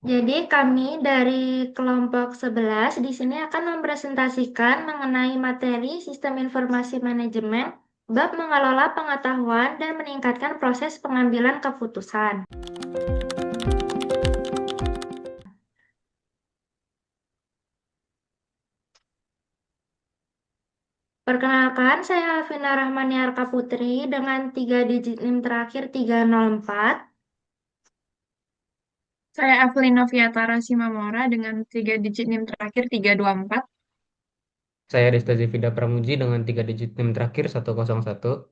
Jadi kami dari kelompok 11 di sini akan mempresentasikan mengenai materi Sistem Informasi Manajemen, bab mengelola pengetahuan dan meningkatkan proses pengambilan keputusan. Perkenalkan, saya Alvina Rahmaniarka Putri dengan 3 digit NIM terakhir 304. Saya Evelyn Noviatara Simamora dengan 3 digit NIM terakhir 324. Saya Rista Zevida Pramuji dengan 3 digit NIM terakhir 101.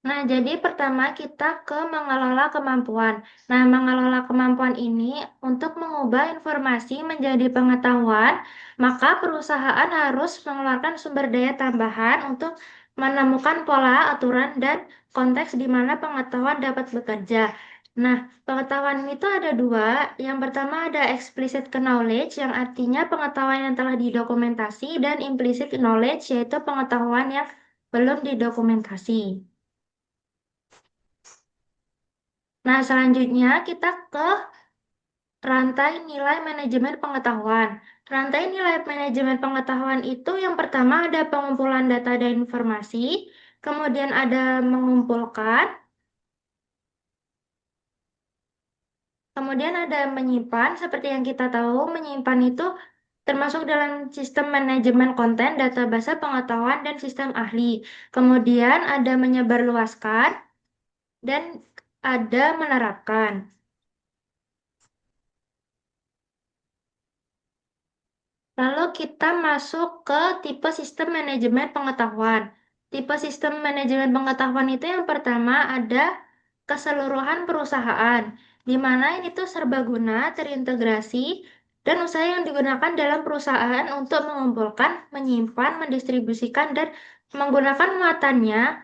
Nah, jadi pertama kita ke mengelola kemampuan. Nah, mengelola kemampuan ini untuk mengubah informasi menjadi pengetahuan, maka perusahaan harus mengeluarkan sumber daya tambahan untuk menemukan pola, aturan, dan konteks di mana pengetahuan dapat bekerja. Nah, pengetahuan itu ada dua. Yang pertama ada explicit knowledge, yang artinya pengetahuan yang telah didokumentasi, dan implicit knowledge, yaitu pengetahuan yang belum didokumentasi. Nah, selanjutnya kita ke rantai nilai manajemen pengetahuan. Rantai nilai manajemen pengetahuan itu yang pertama ada pengumpulan data dan informasi, kemudian ada mengumpulkan, kemudian ada menyimpan. Seperti yang kita tahu, menyimpan itu termasuk dalam sistem manajemen konten, database pengetahuan, dan sistem ahli. Kemudian ada menyebarluaskan, dan ada menerapkan. Lalu kita masuk ke tipe sistem manajemen pengetahuan. Tipe sistem manajemen pengetahuan itu yang pertama ada keseluruhan perusahaan, di mana ini tuh serbaguna, terintegrasi, dan usaha yang digunakan dalam perusahaan untuk mengumpulkan, menyimpan, mendistribusikan, dan menggunakan muatannya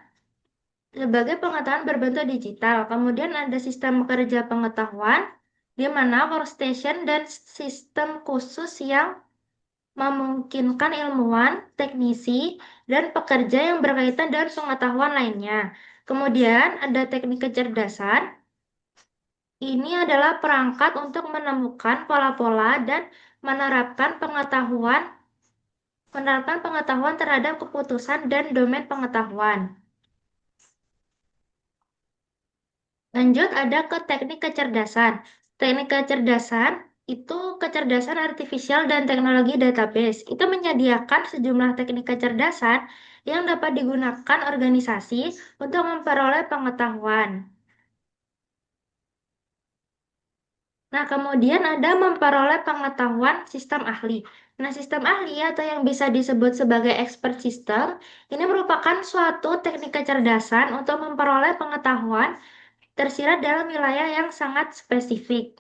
sebagai pengetahuan berbentuk digital. Kemudian ada sistem kerja pengetahuan, di mana workstation dan sistem khusus yang memungkinkan ilmuwan, teknisi, dan pekerja yang berkaitan dengan pengetahuan lainnya. Kemudian ada teknik kecerdasan. Ini adalah perangkat untuk menemukan pola-pola dan menerapkan pengetahuan terhadap keputusan dan domain pengetahuan. Lanjut ada ke teknik kecerdasan. Teknik kecerdasan itu kecerdasan artifisial dan teknologi database. Itu menyediakan sejumlah teknik kecerdasan yang dapat digunakan organisasi untuk memperoleh pengetahuan. Nah, kemudian ada memperoleh pengetahuan sistem ahli. Nah, sistem ahli atau yang bisa disebut sebagai expert system, ini merupakan suatu teknik kecerdasan untuk memperoleh pengetahuan tersirat dalam wilayah yang sangat spesifik.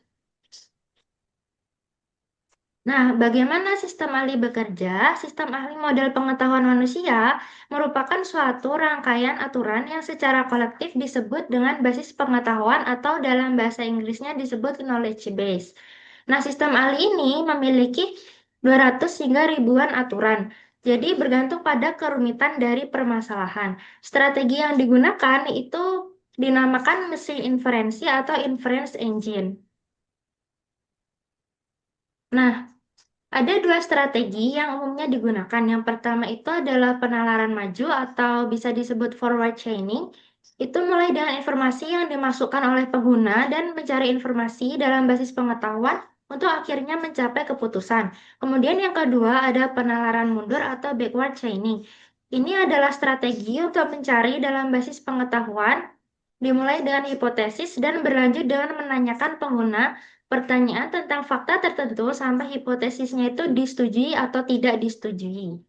Nah, bagaimana sistem ahli bekerja? Sistem ahli model pengetahuan manusia merupakan suatu rangkaian aturan yang secara kolektif disebut dengan basis pengetahuan atau dalam bahasa Inggrisnya disebut knowledge base. Nah, sistem ahli ini memiliki 200 hingga ribuan aturan. Jadi bergantung pada kerumitan dari permasalahan. Strategi yang digunakan itu dinamakan mesin inferensi atau inference engine. Nah, ada dua strategi yang umumnya digunakan. Yang pertama itu adalah penalaran maju atau bisa disebut forward chaining. Itu mulai dengan informasi yang dimasukkan oleh pengguna dan mencari informasi dalam basis pengetahuan untuk akhirnya mencapai keputusan. Kemudian yang kedua ada penalaran mundur atau backward chaining. Ini adalah strategi untuk mencari dalam basis pengetahuan, dimulai dengan hipotesis dan berlanjut dengan menanyakan pengguna pertanyaan tentang fakta tertentu sampai hipotesisnya itu disetujui atau tidak disetujui.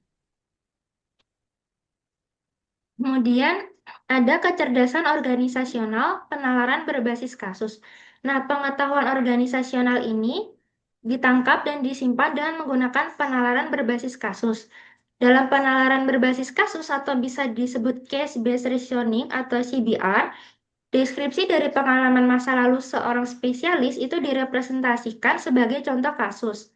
Kemudian ada kecerdasan organisasional, penalaran berbasis kasus. Nah, pengetahuan organisasional ini ditangkap dan disimpan dengan menggunakan penalaran berbasis kasus. Dalam penalaran berbasis kasus atau bisa disebut case-based reasoning atau CBR, deskripsi dari pengalaman masa lalu seorang spesialis itu direpresentasikan sebagai contoh kasus.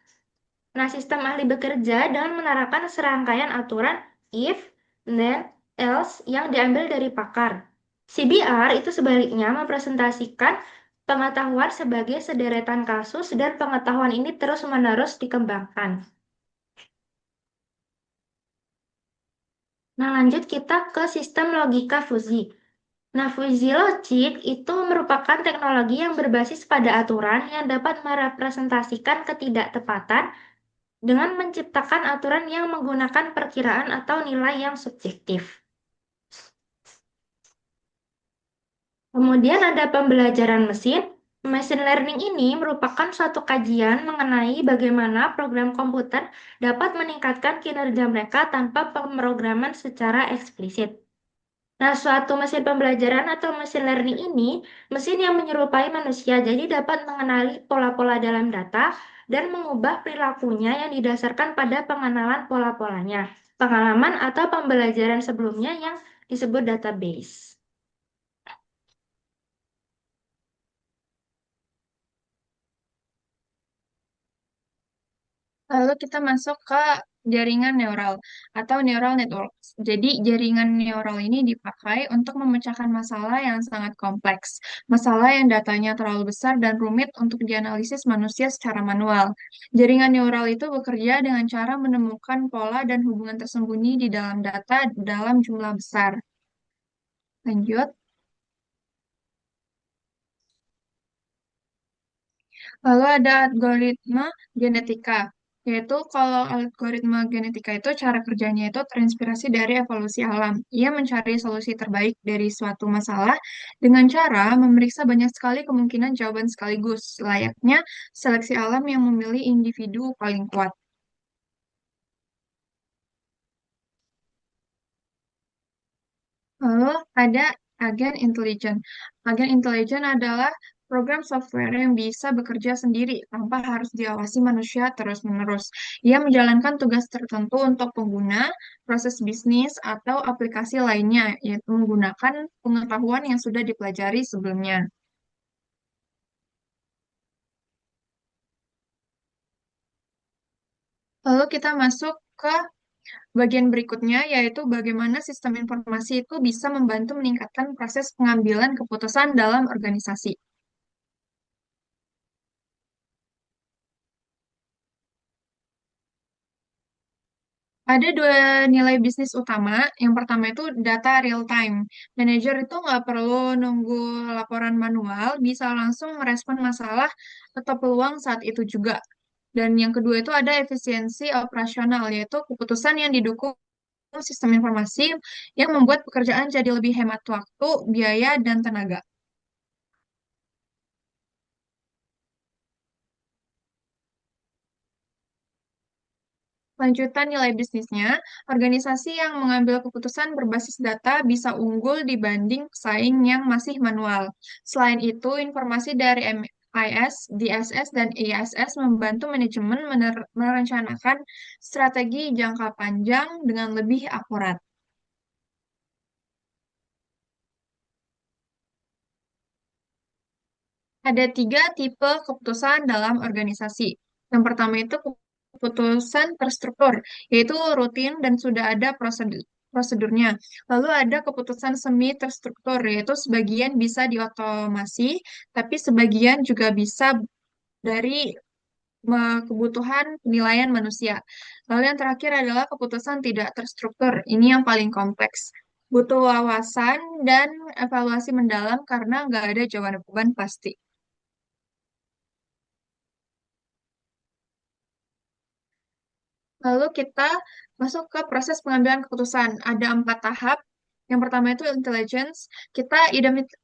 Nah, sistem ahli bekerja dengan menerapkan serangkaian aturan if, then, else yang diambil dari pakar. CBR itu sebaliknya mempresentasikan pengetahuan sebagai sederetan kasus dan pengetahuan ini terus-menerus dikembangkan. Nah, lanjut kita ke sistem logika fuzzi. Nah, fuzzy logic itu merupakan teknologi yang berbasis pada aturan yang dapat merepresentasikan ketidaktepatan dengan menciptakan aturan yang menggunakan perkiraan atau nilai yang subjektif. Kemudian ada pembelajaran mesin. Machine learning ini merupakan suatu kajian mengenai bagaimana program komputer dapat meningkatkan kinerja mereka tanpa pemrograman secara eksplisit. Nah, suatu mesin pembelajaran atau mesin learning ini mesin yang menyerupai manusia, jadi dapat mengenali pola-pola dalam data dan mengubah perilakunya yang didasarkan pada pengenalan pola-polanya, pengalaman atau pembelajaran sebelumnya yang disebut database. Lalu kita masuk ke jaringan neural atau neural networks. Jadi jaringan neural ini dipakai untuk memecahkan masalah yang sangat kompleks. Masalah yang datanya terlalu besar dan rumit untuk dianalisis manusia secara manual. Jaringan neural itu bekerja dengan cara menemukan pola dan hubungan tersembunyi di dalam data dalam jumlah besar. Lanjut. Lalu ada algoritma genetika, yaitu kalau algoritma genetika itu cara kerjanya itu terinspirasi dari evolusi alam. Ia mencari solusi terbaik dari suatu masalah dengan cara memeriksa banyak sekali kemungkinan jawaban sekaligus, layaknya seleksi alam yang memilih individu paling kuat. Lalu ada agen intelijen. Agen intelijen adalah program software yang bisa bekerja sendiri tanpa harus diawasi manusia terus-menerus. Ia menjalankan tugas tertentu untuk pengguna, proses bisnis, atau aplikasi lainnya, yaitu menggunakan pengetahuan yang sudah dipelajari sebelumnya. Lalu kita masuk ke bagian berikutnya, yaitu bagaimana sistem informasi itu bisa membantu meningkatkan proses pengambilan keputusan dalam organisasi. Ada dua nilai bisnis utama. Yang pertama itu data real time. Manajer itu nggak perlu nunggu laporan manual, bisa langsung merespon masalah atau peluang saat itu juga. Dan yang kedua itu ada efisiensi operasional, yaitu keputusan yang didukung sistem informasi yang membuat pekerjaan jadi lebih hemat waktu, biaya, dan tenaga. Lanjutan nilai bisnisnya, organisasi yang mengambil keputusan berbasis data bisa unggul dibanding pesaing yang masih manual. Selain itu, informasi dari MIS, DSS, dan ISS membantu manajemen merencanakan strategi jangka panjang dengan lebih akurat. Ada tiga tipe keputusan dalam organisasi. Yang pertama itu keputusan terstruktur, yaitu rutin dan sudah ada prosedurnya. Lalu ada keputusan semi terstruktur, yaitu sebagian bisa diotomasi, tapi sebagian juga bisa dari kebutuhan penilaian manusia. Lalu yang terakhir adalah keputusan tidak terstruktur. Ini yang paling kompleks. Butuh wawasan dan evaluasi mendalam karena nggak ada jawaban pasti. Lalu kita masuk ke proses pengambilan keputusan. Ada 4 tahap. Yang pertama itu intelligence. Kita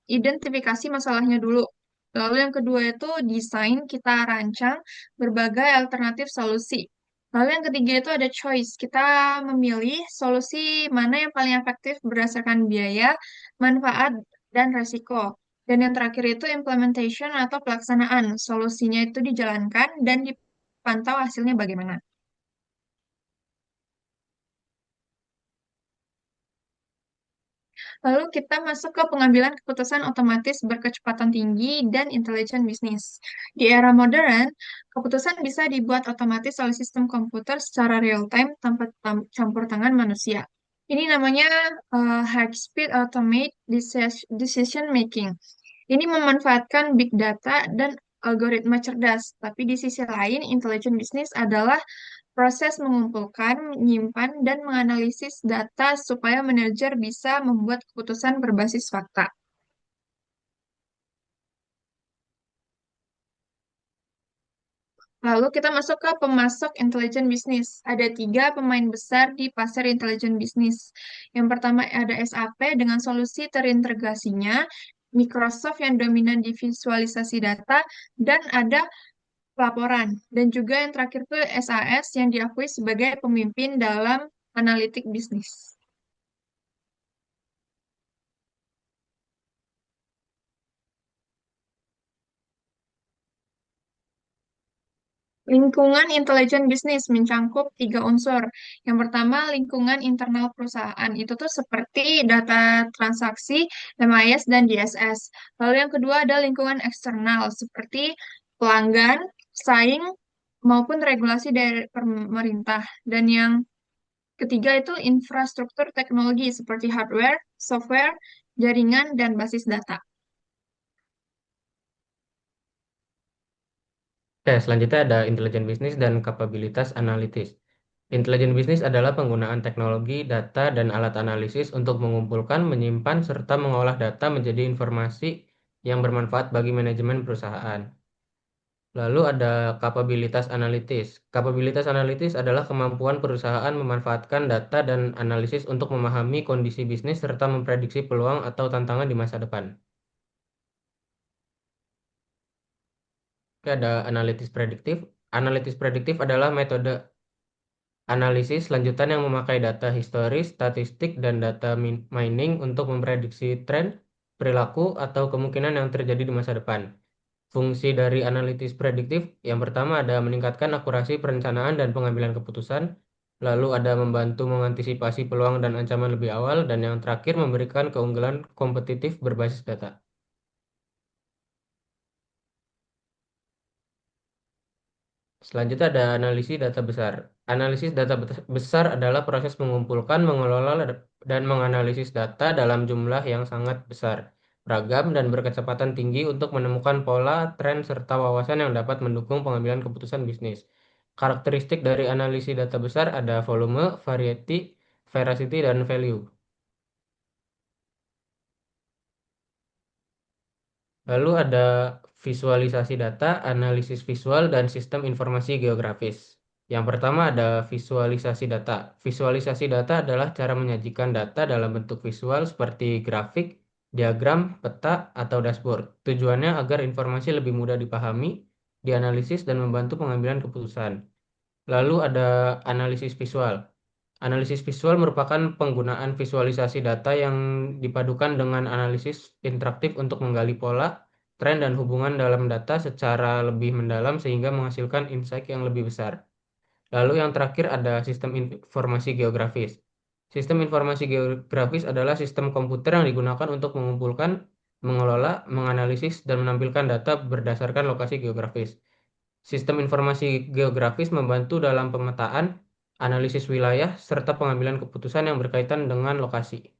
identifikasi masalahnya dulu. Lalu yang kedua itu desain. Kita rancang berbagai alternatif solusi. Lalu yang ketiga itu ada choice. Kita memilih solusi mana yang paling efektif berdasarkan biaya, manfaat, dan resiko. Dan yang terakhir itu implementation atau pelaksanaan. Solusinya itu dijalankan dan dipantau hasilnya bagaimana. Lalu kita masuk ke pengambilan keputusan otomatis berkecepatan tinggi dan intelijen bisnis. Di era modern, keputusan bisa dibuat otomatis oleh sistem komputer secara real-time tanpa campur tangan manusia. Ini namanya High Speed Automate Decision Making. Ini memanfaatkan big data dan algoritma cerdas. Tapi di sisi lain, intelligent business adalah proses mengumpulkan, menyimpan, dan menganalisis data supaya manajer bisa membuat keputusan berbasis fakta. Lalu kita masuk ke pemasok intelligent business. Ada tiga pemain besar di pasar intelligent business. Yang pertama ada SAP dengan solusi terintegrasinya, Microsoft yang dominan di visualisasi data, dan ada pelaporan. Dan juga yang terakhir itu SAS yang diakui sebagai pemimpin dalam analitik bisnis. Lingkungan intelijen bisnis mencangkup tiga unsur. Yang pertama, lingkungan internal perusahaan. Itu tuh seperti data transaksi, MIS, dan DSS. Lalu yang kedua ada lingkungan eksternal, seperti pelanggan, saing, maupun regulasi dari pemerintah. Dan yang ketiga itu infrastruktur teknologi, seperti hardware, software, jaringan, dan basis data. Oke, selanjutnya ada intelijen bisnis dan kapabilitas analitis. Intelijen bisnis adalah penggunaan teknologi, data, dan alat analisis untuk mengumpulkan, menyimpan, serta mengolah data menjadi informasi yang bermanfaat bagi manajemen perusahaan. Lalu ada kapabilitas analitis. Kapabilitas analitis adalah kemampuan perusahaan memanfaatkan data dan analisis untuk memahami kondisi bisnis serta memprediksi peluang atau tantangan di masa depan. Oke, ada analitis prediktif. Analitis prediktif adalah metode analisis lanjutan yang memakai data historis, statistik, dan data mining untuk memprediksi tren, perilaku, atau kemungkinan yang terjadi di masa depan. Fungsi dari analitis prediktif yang pertama ada meningkatkan akurasi perencanaan dan pengambilan keputusan, lalu ada membantu mengantisipasi peluang dan ancaman lebih awal, dan yang terakhir memberikan keunggulan kompetitif berbasis data. Selanjutnya ada analisis data besar. Analisis data besar adalah proses mengumpulkan, mengelola, dan menganalisis data dalam jumlah yang sangat besar, beragam, dan berkecepatan tinggi untuk menemukan pola, tren, serta wawasan yang dapat mendukung pengambilan keputusan bisnis. Karakteristik dari analisis data besar ada volume, variety, veracity, dan value. Lalu ada visualisasi data, analisis visual, dan sistem informasi geografis. Yang pertama ada visualisasi data. Visualisasi data adalah cara menyajikan data dalam bentuk visual seperti grafik, diagram, peta, atau dashboard. Tujuannya agar informasi lebih mudah dipahami, dianalisis, dan membantu pengambilan keputusan. Lalu ada analisis visual. Analisis visual merupakan penggunaan visualisasi data yang dipadukan dengan analisis interaktif untuk menggali pola, tren, dan hubungan dalam data secara lebih mendalam sehingga menghasilkan insight yang lebih besar. Lalu yang terakhir ada sistem informasi geografis. Sistem informasi geografis adalah sistem komputer yang digunakan untuk mengumpulkan, mengelola, menganalisis, dan menampilkan data berdasarkan lokasi geografis. Sistem informasi geografis membantu dalam pemetaan, analisis wilayah, serta pengambilan keputusan yang berkaitan dengan lokasi.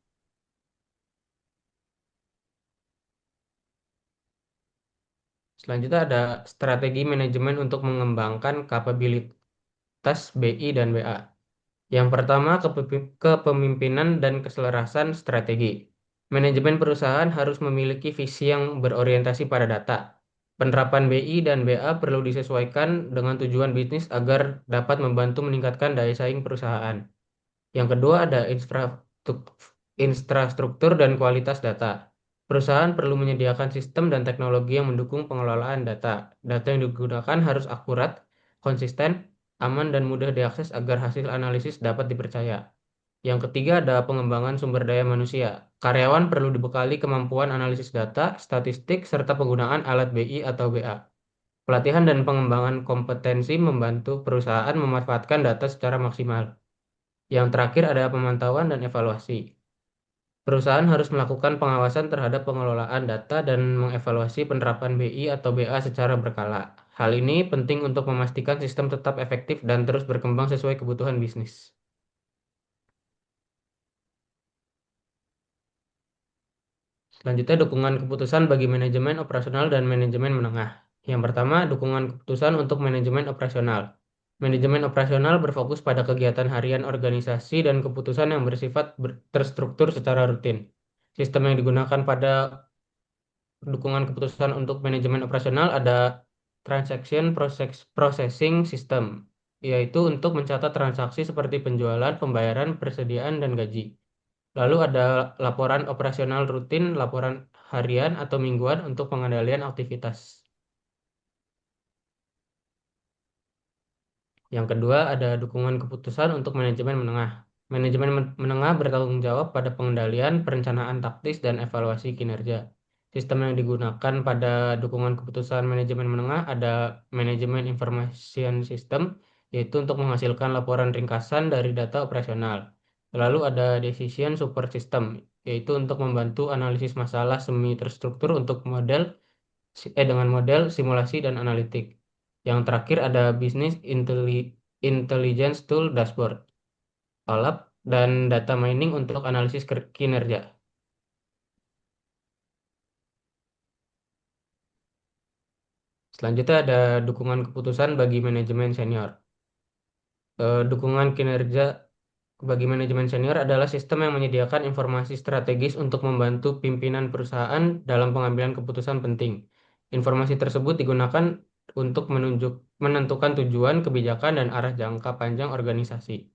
Selanjutnya ada strategi manajemen untuk mengembangkan kapabilitas BI dan BA. Yang pertama, kepemimpinan dan keselarasan strategi. Manajemen perusahaan harus memiliki visi yang berorientasi pada data. Penerapan BI dan BA perlu disesuaikan dengan tujuan bisnis agar dapat membantu meningkatkan daya saing perusahaan. Yang kedua ada infrastruktur dan kualitas data. Perusahaan perlu menyediakan sistem dan teknologi yang mendukung pengelolaan data. Data yang digunakan harus akurat, konsisten, aman, dan mudah diakses agar hasil analisis dapat dipercaya. Yang ketiga ada pengembangan sumber daya manusia. Karyawan perlu dibekali kemampuan analisis data, statistik, serta penggunaan alat BI atau BA. Pelatihan dan pengembangan kompetensi membantu perusahaan memanfaatkan data secara maksimal. Yang terakhir ada pemantauan dan evaluasi. Perusahaan harus melakukan pengawasan terhadap pengelolaan data dan mengevaluasi penerapan BI atau BA secara berkala. Hal ini penting untuk memastikan sistem tetap efektif dan terus berkembang sesuai kebutuhan bisnis. Selanjutnya, dukungan keputusan bagi manajemen operasional dan manajemen menengah. Yang pertama, dukungan keputusan untuk manajemen operasional. Manajemen operasional berfokus pada kegiatan harian organisasi dan keputusan yang bersifat terstruktur secara rutin. Sistem yang digunakan pada dukungan keputusan untuk manajemen operasional ada transaction processing system, yaitu untuk mencatat transaksi seperti penjualan, pembayaran, persediaan, dan gaji. Lalu ada laporan operasional rutin, laporan harian atau mingguan untuk pengendalian aktivitas. Yang kedua, ada dukungan keputusan untuk manajemen menengah. Manajemen menengah bertanggung jawab pada pengendalian, perencanaan taktis, dan evaluasi kinerja. Sistem yang digunakan pada dukungan keputusan manajemen menengah ada manajemen information system, yaitu untuk menghasilkan laporan ringkasan dari data operasional. Lalu ada decision support system, yaitu untuk membantu analisis masalah semi terstruktur untuk dengan model simulasi dan analitik. Yang terakhir ada Business Intelligence Tool Dashboard, OLAP, dan data mining untuk analisis kinerja. Selanjutnya ada dukungan keputusan bagi manajemen senior. Dukungan kinerja bagi manajemen senior adalah sistem yang menyediakan informasi strategis untuk membantu pimpinan perusahaan dalam pengambilan keputusan penting. Informasi tersebut digunakan untuk menentukan tujuan, kebijakan, dan arah jangka panjang organisasi.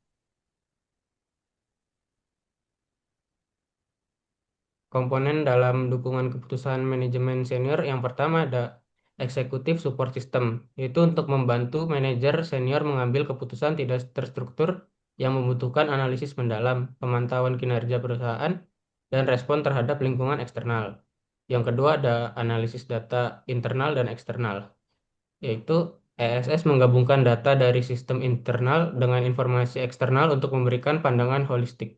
Komponen dalam dukungan keputusan manajemen senior yang pertama ada Executive Support System, yaitu untuk membantu manajer senior mengambil keputusan tidak terstruktur yang membutuhkan analisis mendalam, pemantauan kinerja perusahaan, dan respon terhadap lingkungan eksternal. Yang kedua ada analisis data internal dan eksternal, yaitu ESS menggabungkan data dari sistem internal dengan informasi eksternal untuk memberikan pandangan holistik.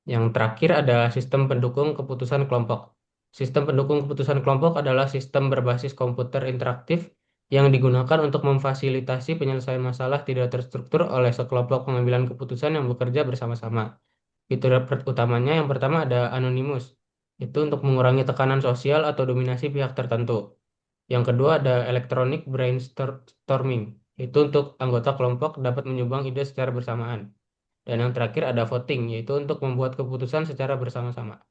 Yang terakhir ada sistem pendukung keputusan kelompok. Sistem pendukung keputusan kelompok adalah sistem berbasis komputer interaktif yang digunakan untuk memfasilitasi penyelesaian masalah tidak terstruktur oleh sekelompok pengambilan keputusan yang bekerja bersama-sama. Fitur utamanya yang pertama ada anonimus, itu untuk mengurangi tekanan sosial atau dominasi pihak tertentu. Yang kedua ada electronic brainstorming, itu untuk anggota kelompok dapat menyumbang ide secara bersamaan. Dan yang terakhir ada voting, yaitu untuk membuat keputusan secara bersama-sama.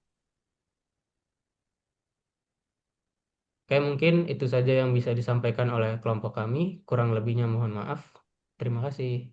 Oke, mungkin itu saja yang bisa disampaikan oleh kelompok kami. Kurang lebihnya mohon maaf. Terima kasih.